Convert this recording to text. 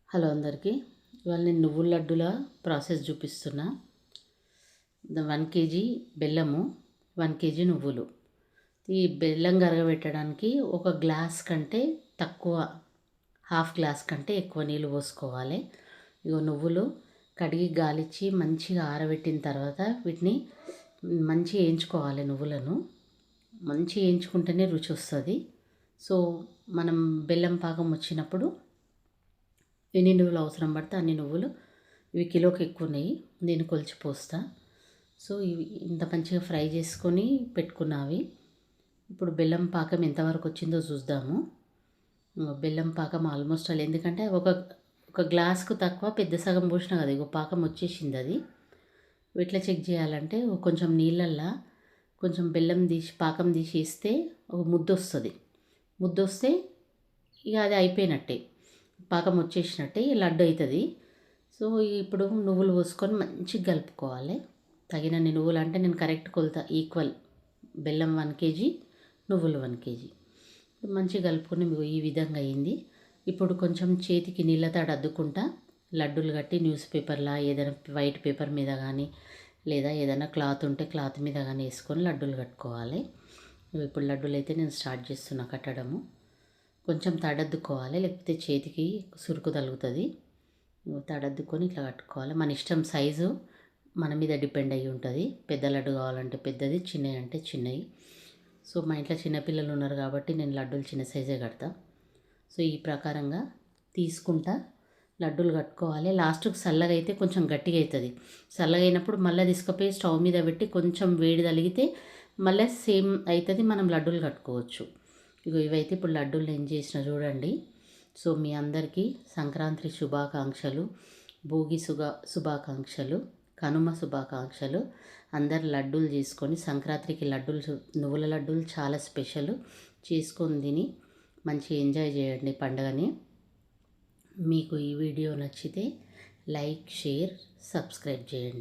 Hello అందరికీ. ఇవాళ నేను నువ్వుల లడ్డూల ప్రాసెస్ చూపిస్తున్నా. 1 కేజీ బెల్లము, 1 కేజీ నువ్వులు. ఈ బెల్లం కరగబెట్టడానికి ఒక గ్లాస్ కంటే తక్కువ, హాఫ్ గ్లాస్ కంటే ఎక్కువ నీళ్ళు పోసుకోవాలి. ఇగో నువ్వులు కడిగి గాలిచ్చి మంచిగా ఆరబెట్టిన తర్వాత వీటిని మంచిగా వేయించుకోవాలి. నువ్వులను మంచిగా వేయించుకుంటేనే రుచి వస్తుంది. సో మనం బెల్లం పాకం వచ్చినప్పుడు ఎన్ని నువ్వులు అవసరం పడితే అన్ని నువ్వులు, ఇవి కిలోకి ఎక్కువ ఉన్నాయి, నేను కొలిచిపోస్తా. సో ఇవి ఇంత మంచిగా ఫ్రై చేసుకొని పెట్టుకున్నవి. ఇప్పుడు బెల్లం పాకం ఎంతవరకు వచ్చిందో చూద్దాము. బెల్లం పాకం ఆల్మోస్ట్ అలా, ఎందుకంటే ఒక గ్లాస్కు తక్కువ పెద్ద సగం పోసిన కదా, ఇగో పాకం వచ్చేసింది. అది ఎట్లా చెక్ చేయాలంటే కొంచెం నీళ్ళల్లో కొంచెం బెల్లం తీసి పాకం తీసి వేస్తే ఒక ముద్ద వస్తుంది. ముద్ద వస్తే ఇక అది అయిపోయినట్టే, పాకం వచ్చేసినట్టే, లడ్డు అవుతుంది. సో ఇప్పుడు నువ్వులు పోసుకొని మంచిగా కలుపుకోవాలి. తగినన్ని నువ్వులు అంటే నేను కరెక్ట్ కొలత ఈక్వల్, బెల్లం 1 కేజీ, నువ్వులు 1 కేజీ. మంచిగా కలుపుకొని ఈ విధంగా అయింది. ఇప్పుడు కొంచెం చేతికి నీళ్ళ తాడు అద్దుకుంటా లడ్డూలు కట్టి న్యూస్ పేపర్లా ఏదైనా వైట్ పేపర్ మీద కానీ, లేదా ఏదైనా క్లాత్ ఉంటే క్లాత్ మీద కానీ వేసుకొని లడ్డూలు కట్టుకోవాలి. ఇప్పుడు లడ్డూలు అయితే నేను స్టార్ట్ చేస్తున్నా కట్టడము. కొంచెం తడద్దుకోవాలి, లేకపోతే చేతికి సురుకు తగులుతుంది. తడద్దుకొని ఇట్లా కట్టుకోవాలి. మన ఇష్టం, సైజు మన మీద డిపెండ్ అయ్యి ఉంటుంది. పెద్ద లడ్డు కావాలంటే పెద్దది, చిన్నవి అంటే చిన్నవి. సో మా ఇంట్లో చిన్నపిల్లలు ఉన్నారు కాబట్టి నేను లడ్డూలు చిన్న సైజే కడతా. సో ఈ ప్రకారంగా తీసుకుంటా లడ్డూలు కట్టుకోవాలి. లాస్ట్కి చల్లగా అయితే కొంచెం గట్టిగా అవుతుంది. చల్లగా అయినప్పుడు మళ్ళీ తీసుకుపోయి స్టవ్ మీద పెట్టి కొంచెం వేడి తగిలితే మళ్ళీ సేమ్ అవుతుంది, మనం లడ్డూలు కట్టుకోవచ్చు. ఇగో ఇవైతే ఇప్పుడు లడ్డూలు ఏం చేసిన చూడండి. సో మీ అందరికీ సంక్రాంతి శుభాకాంక్షలు, భోగి శుభాకాంక్షలు, కనుమ శుభాకాంక్షలు. అందరు లడ్డూలు చేసుకొని సంక్రాంతికి లడ్డూలు, నువ్వుల లడ్డూలు చాలా స్పెషల్, చేసుకొని తిని మంచిగా ఎంజాయ్ చేయండి పండుగని. మీకు ఈ వీడియో నచ్చితే లైక్, షేర్, సబ్స్క్రైబ్ చేయండి.